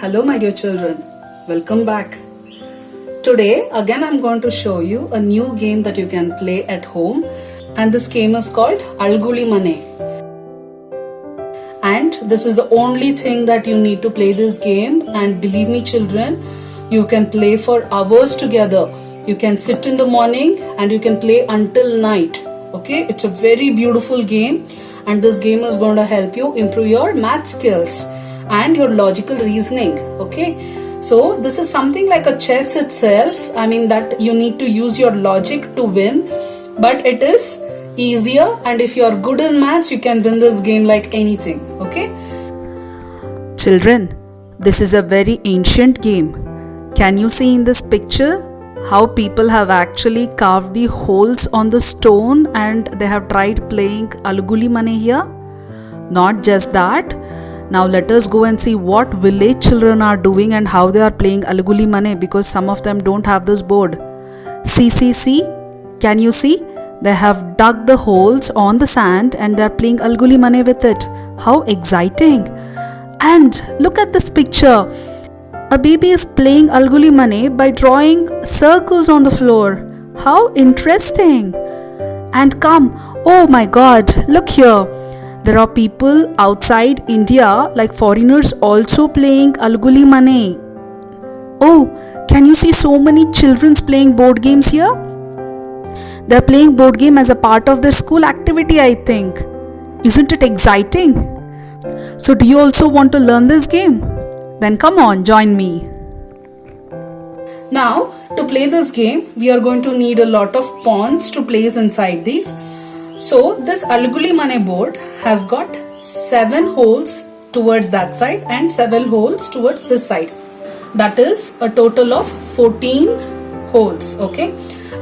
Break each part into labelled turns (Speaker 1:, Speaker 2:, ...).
Speaker 1: Hello my dear children, welcome back. Today again I'm going to show you a new game that you can play at home, and this game is called Alguli Mane. And this is the only thing that you need to play this game, and believe me children, you can play for hours together. You can sit in the morning and you can play until night. Okay, it's a very beautiful game, and this game is going to help you improve your math skills and your logical reasoning. Okay, so this is something like a chess itself. I mean that you need to use your logic to win, but it is easier, and if you are good in maths you can win this game like anything. Okay
Speaker 2: children, this is a very ancient game. Can you see in this picture how people have actually carved the holes on the stone and they have tried playing Alguli Mane here? Not just that, now let us go and see what village children are doing and how they are playing Alguli Mane, because some of them don't have this board. See, can you see? They have dug the holes on the sand and they are playing Alguli Mane with it. How exciting! And look at this picture. A baby is playing Alguli Mane by drawing circles on the floor. How interesting! And come, oh my god, look here. There are people outside India, like foreigners, also playing Alguli Mane. Oh, can you see so many children playing board games here? They are playing board game as a part of their school activity, I think. Isn't it exciting? So do you also want to learn this game? Then come on, join me.
Speaker 1: Now to play this game we are going to need a lot of pawns to place inside these. So this Alguli Mane board has got 7 holes towards that side and 7 holes towards this side. That is a total of 14 holes. Okay,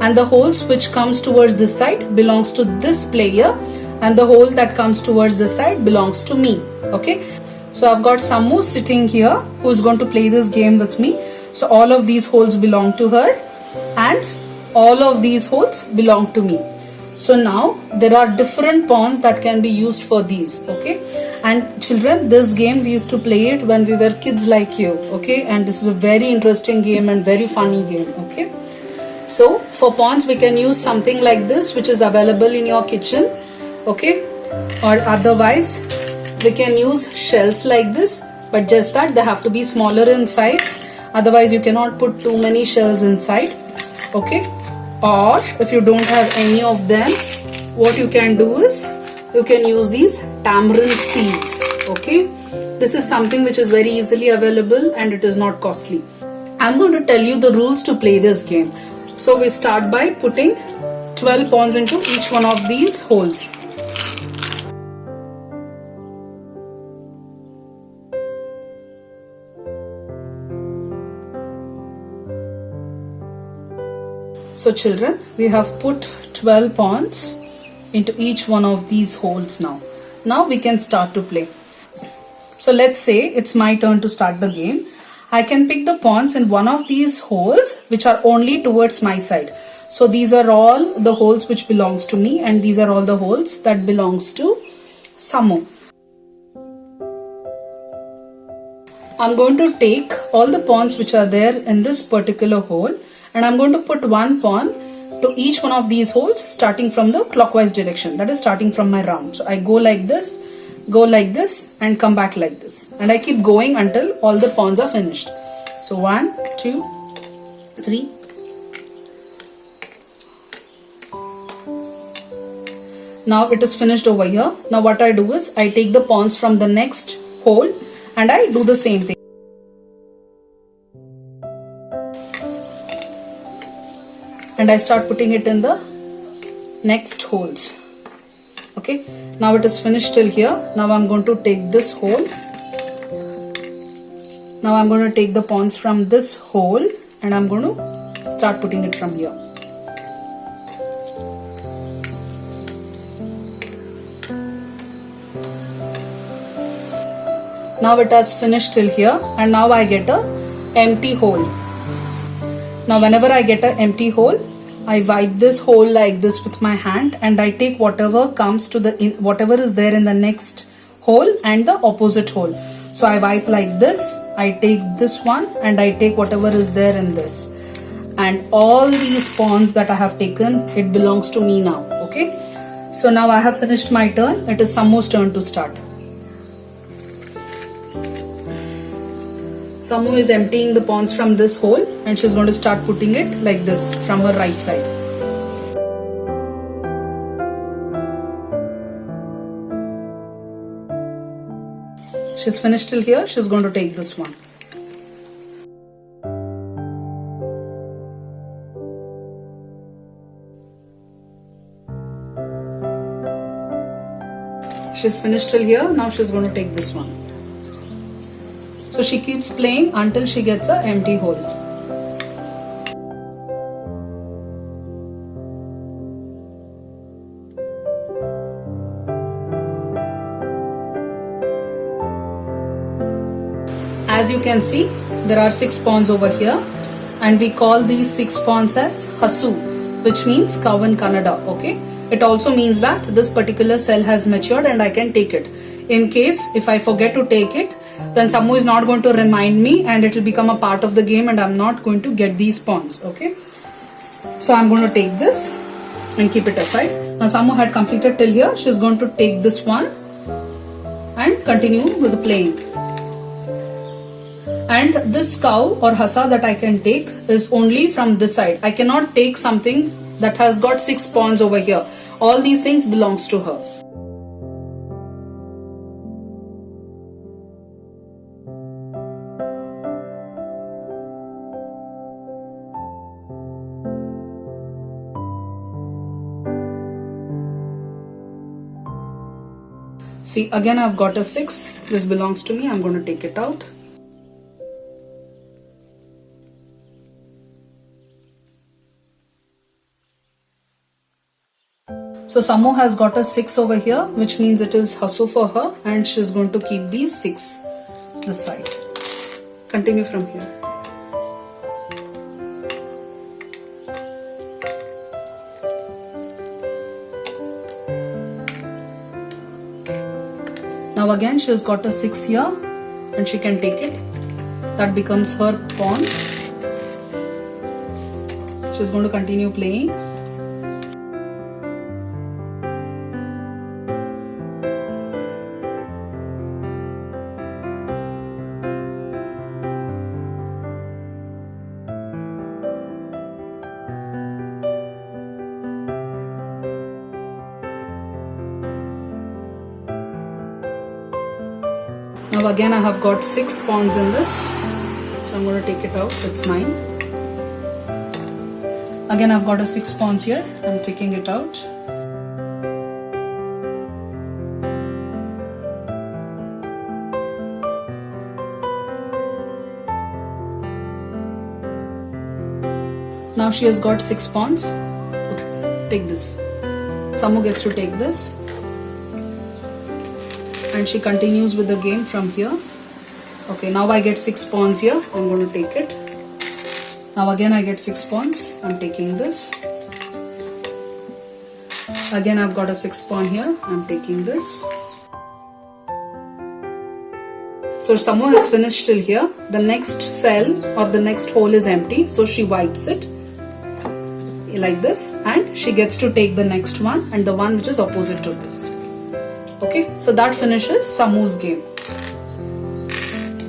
Speaker 1: and the holes which comes towards this side belongs to this player, and the hole that comes towards this side belongs to me. Okay, so I've got Sammu sitting here who is going to play this game with me. So all of these holes belong to her and all of these holes belong to me. So now there are different pawns that can be used for these. Okay, and children, this game we used to play it when we were kids like you. Okay, and this is a very interesting game and very funny game. Okay, so for pawns we can use something like this which is available in your kitchen. Okay, or otherwise we can use shells like this, but just that they have to be smaller in size, otherwise you cannot put too many shells inside. Okay, or if you don't have any of them, what you can do is you can use these tamarind seeds. Okay, this is something which is very easily available and it is not costly. I'm going to tell you the rules to play this game. So we start by putting 12 pawns into each one of these holes. So children, we have put 12 pawns into each one of these holes now. Now we can start to play. So let's say it's my turn to start the game. I can pick the pawns in one of these holes which are only towards my side. So these are all the holes which belongs to me, and these are all the holes that belongs to Sammu. I'm going to take all the pawns which are there in this particular hole, and I'm going to put one pawn to each one of these holes starting from the clockwise direction, that is starting from my round. So I go like this, and come back like this, and I keep going until all the pawns are finished. So 1, 2, 3. Now it is finished over here. Now what I do is I take the pawns from the next hole and I do the same thing. And I start putting it in the next holes. Okay, now it is finished till here. Now I'm going to take this hole. Now I'm going to take the pawns from this hole and I'm going to start putting it from here. Now it has finished till here, and now I get a empty hole. Now whenever I get an empty hole, I wipe this hole like this with my hand, and I take whatever comes to whatever is there in the next hole and the opposite hole. So I wipe like this, I take this one and I take whatever is there in this. And all these pawns that I have taken, it belongs to me now. Okay. So now I have finished my turn. It is Sammu's turn to start. Sammu is emptying the pawns from this hole and she's going to start putting it like this from her right side. She's finished till here. She's going to take this one. She's finished till here. Now she's going to take this one. So she keeps playing until she gets an empty hole. As you can see, there are 6 pawns over here and we call these 6 pawns as Hasu, which means cow in Kannada, okay? It also means that this particular cell has matured and I can take it. In case if I forget to take it, then Sammu is not going to remind me and it will become a part of the game and I'm not going to get these pawns, okay? So I'm going to take this and keep it aside. Now Sammu had completed till here. She's going to take this one and continue with the playing. And this cow or hasa that I can take is only from this side. I cannot take something that has got 6 pawns over here. All these things belongs to her. See, again I've got a 6. This belongs to me. I'm going to take it out. So Sammu has got a 6 over here, which means it is Hasu for her and she's going to keep these 6 this side. Continue from here. Now again she's got a 6 here and she can take it. That becomes her pawns. She's going to continue playing. Now again I have got 6 pawns in this, so I'm going to take it out, it's mine. Again I've got a 6 pawns here, I'm taking it out. Now she has got 6 pawns. Take this. Sammu gets to take this. And she continues with the game from here. Okay, now I get 6 pawns here. I'm going to take it. Now again I get 6 pawns. I'm taking this. Again I've got a 6 pawn here. I'm taking this. So Sammu has finished till here. The next cell or the next hole is empty. So she wipes it like this and she gets to take the next one and the one which is opposite to this. Okay, so that finishes Sammu's game.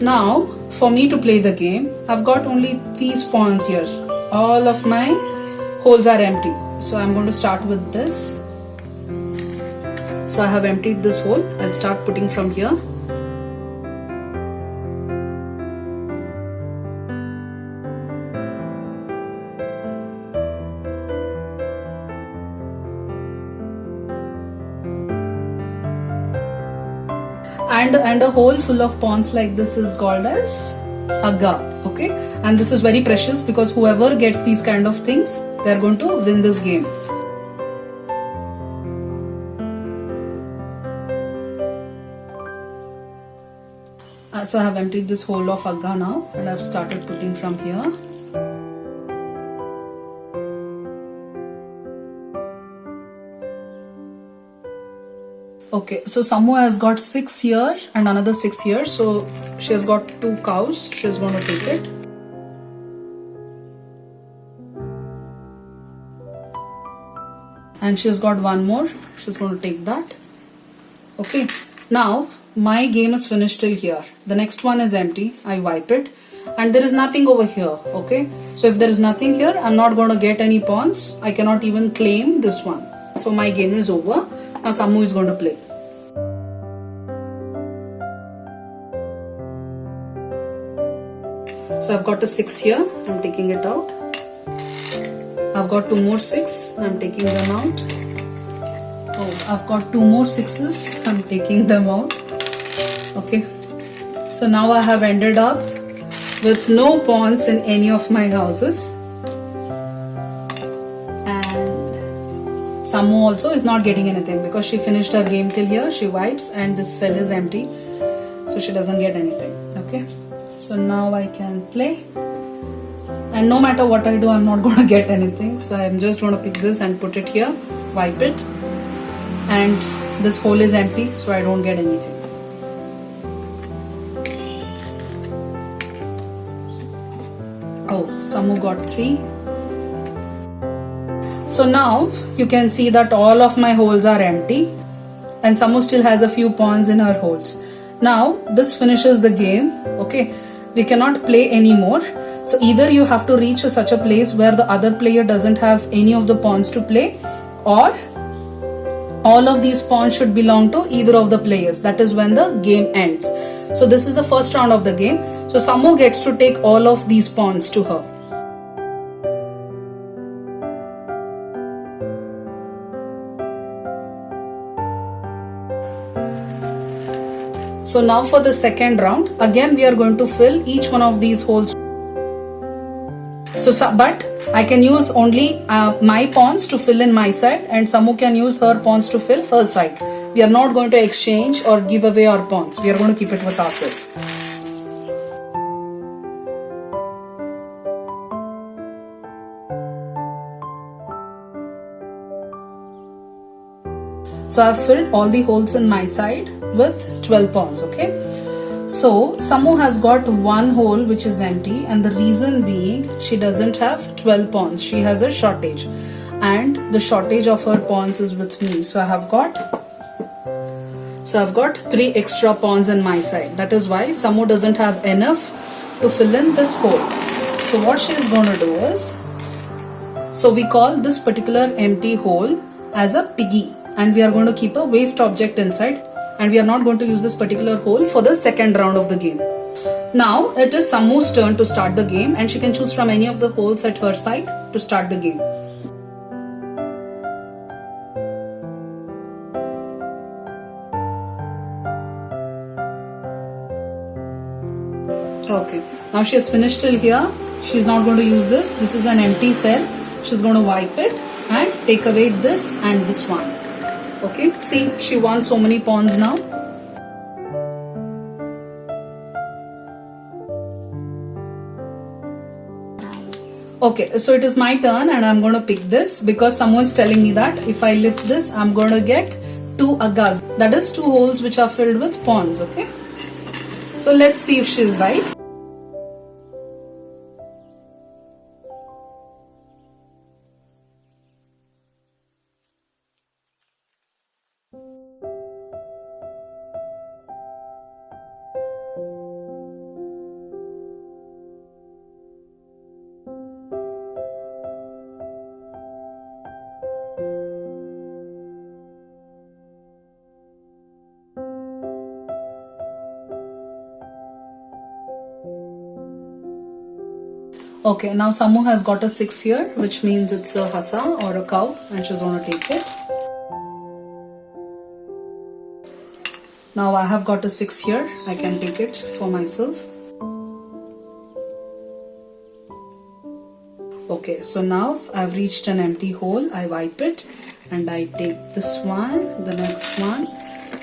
Speaker 1: Now, for me to play the game, I've got only these pawns here. All of my holes are empty. So I'm going to start with this. So I have emptied this hole. I'll start putting from here. And a hole full of pawns like this is called as agga, okay? And this is very precious because whoever gets these kind of things, they are going to win this game. So I have emptied this hole of agga now and I've started putting from here. Okay, so Samu has got 6 here and another 6 here. So she has got 2 cows. She's going to take it. And she's got 1 more. She's going to take that. Okay, now my game is finished till here. The next one is empty. I wipe it. And there is nothing over here. Okay, so if there is nothing here, I'm not going to get any pawns. I cannot even claim this one. So my game is over. Now Samu is going to play. So I've got a 6 here. I'm taking it out. I've got 2 more 6. I'm taking them out. Oh, I've got 2 more 6s. I'm taking them out. Okay. So now I have ended up with no pawns in any of my houses. And Samu also is not getting anything because she finished her game till here. She wipes and this cell is empty. So she doesn't get anything. Okay. So now I can play. And no matter what I do, I'm not going to get anything. So I'm just going to pick this and put it here. Wipe it. And this hole is empty. So I don't get anything. Oh, Samu got 3. So now you can see that all of my holes are empty and Samu still has a few pawns in her holes. Now this finishes the game. Okay, we cannot play anymore. So either you have to reach such a place where the other player doesn't have any of the pawns to play, or all of these pawns should belong to either of the players. That is when the game ends. So this is the first round of the game. So Samu gets to take all of these pawns to her. So now for the second round, again we are going to fill each one of these holes. But I can use only my pawns to fill in my side and Samu can use her pawns to fill her side. We are not going to exchange or give away our pawns. We are going to keep it with ourselves. So I've filled all the holes in my side with 12 pawns, okay? So Samu has got 1 hole which is empty, and the reason being she doesn't have 12 pawns. She has a shortage and the shortage of her pawns is with me. So I've got 3 extra pawns in my side. That is why Samu doesn't have enough to fill in this hole. So what she is going to do is, so we call this particular empty hole as a piggy. And we are going to keep a waste object inside, and we are not going to use this particular hole for the second round of the game. Now it is Samu's turn to start the game, and she can choose from any of the holes at her side to start the game. Okay, now she has finished till here. She's not going to use this. This is an empty cell. She's going to wipe it and take away this and this one. Okay, see, she won so many pawns now. Okay, so it is my turn and I'm going to pick this because someone is telling me that if I lift this, I'm going to get 2 aggas. That is 2 holes which are filled with pawns, okay? So let's see if she's right. Okay, now Samu has got a 6 here, which means it's a hassa or a cow, and she's going to take it. Now I have got a 6 here, I can take it for myself. Okay, so now I've reached an empty hole, I wipe it and I take this one, the next one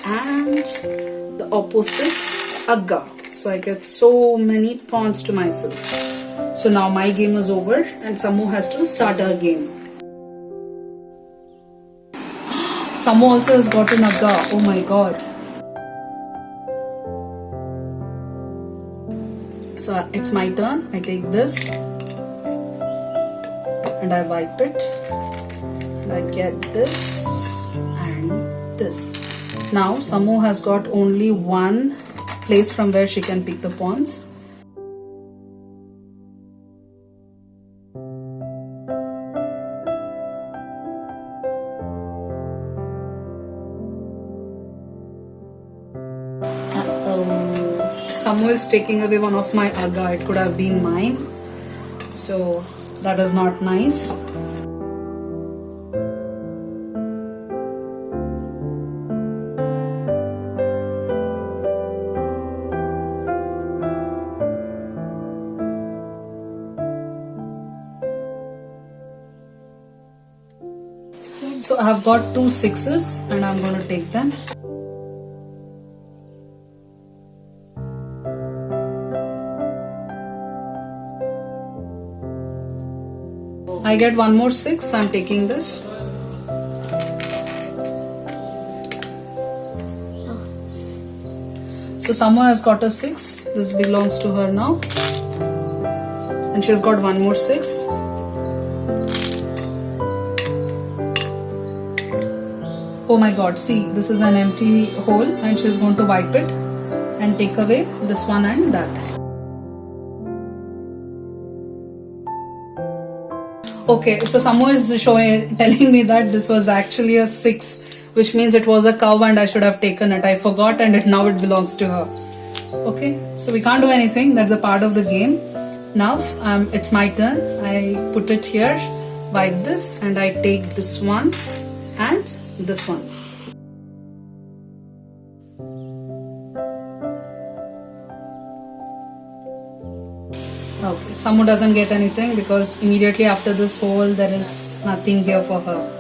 Speaker 1: and the opposite agga. So I get so many pawns to myself. So now my game is over and Samu has to start her game. Samu also has got an agga. Oh my god. So it's my turn. I take this and I wipe it. And I get this and this. Now Samu has got only one place from where she can pick the pawns. Samu is taking away one of my agga. It could have been mine. So that is not nice. So I have got 2 6s and I'm going to take them. I get one more 6, I'm taking this. So Samu has got a 6, this belongs to her now. And she has got one more 6. Oh my god, see, this is an empty hole and she's going to wipe it and take away this one and that. Okay, so Samu is telling me that this was actually a 6, which means it was a cow and I should have taken it. I forgot and now it belongs to her. Okay, so we can't do anything. That's a part of the game. Now it's my turn. I put it here, wipe this, and I take this one and this one. Okay, Samu doesn't get anything because immediately after this hole there is nothing here for her.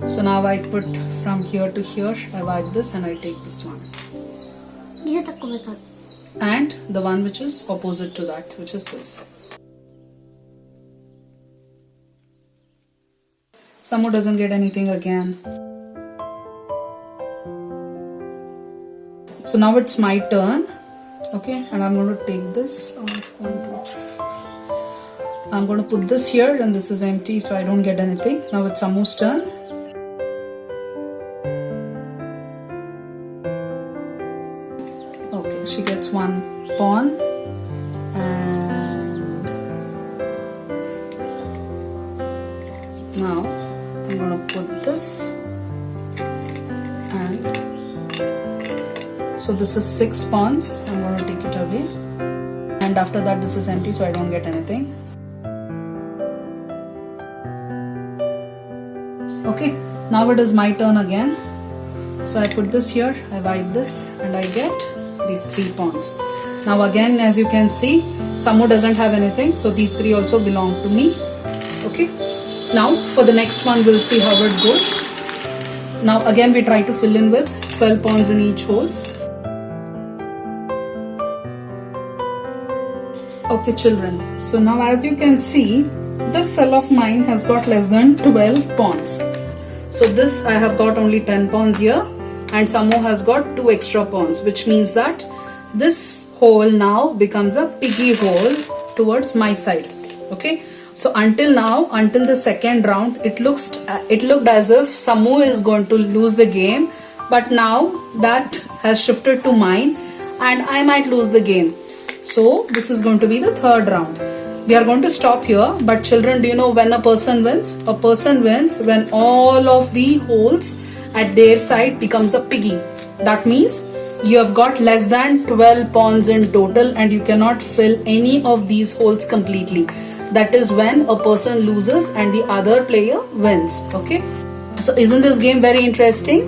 Speaker 1: So now I put from here to here, I wipe this and I take this one. And the one which is opposite to that, which is this. Samu doesn't get anything again. So now it's my turn. Okay, and I'm going to take this. I'm going to put this here and this is empty, so I don't get anything. Now it's Samu's turn. Okay, she gets one pawn and now I'm going to put this and so this is 6 pawns. I'm going to take it away and after that this is empty, so I don't get anything. Okay, now it is my turn again. So I put this here, I wipe this and I get these 3 pawns. Now again, as you can see, Samu doesn't have anything, so these 3 also belong to me. Okay, now for the next one we'll see how it goes. Now again we try to fill in with 12 pawns in each holes. Okay children, so now as you can see, this cell of mine has got less than 12 pawns. So this I have got only 10 pawns here and Samu has got 2 extra pawns, which means that this hole now becomes a piggy hole towards my side. Okay, so until now, until the second round, it looked as if Samu is going to lose the game, but now that has shifted to mine and I might lose the game. So this is going to be the third round. We are going to stop here, but children, do you know when a person wins? A person wins when all of the holes at their side becomes a piggy. That means you have got less than 12 pawns in total and you cannot fill any of these holes completely. That is when a person loses and the other player wins. Okay, so isn't this game very interesting?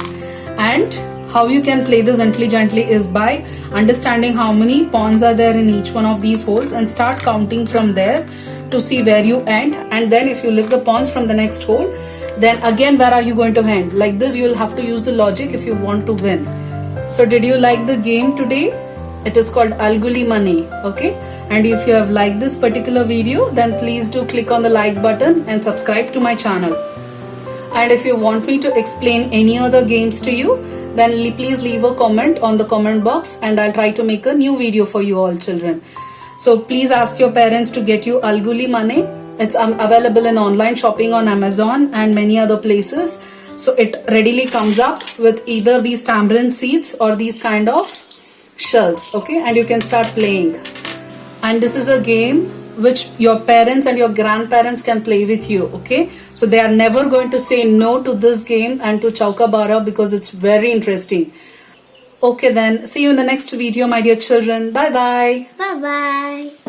Speaker 1: And how you can play this intelligently is by understanding how many pawns are there in each one of these holes and start counting from there to see where you end. And then if you lift the pawns from the next hole, then again where are you going to end? Like this, you will have to use the logic if you want to win. So did you like the game today? It is called Alguli Mani. Okay, And if you have liked this particular video, then please do click on the like button and subscribe to my channel. And if you want me to explain any other games to you, then please leave a comment on the comment box and I'll try to make a new video for you all children. So please ask your parents to get you Alguli Mane. It's available in online shopping on Amazon and many other places. So it readily comes up with either these tamarind seeds or these kind of shells, okay, and you can start playing. And this is a game which your parents and your grandparents can play with you, okay, so they are never going to say no to this game and to Chaukabara because it's very interesting. Okay then, see you in the next video my dear children. Bye bye.
Speaker 3: Bye bye.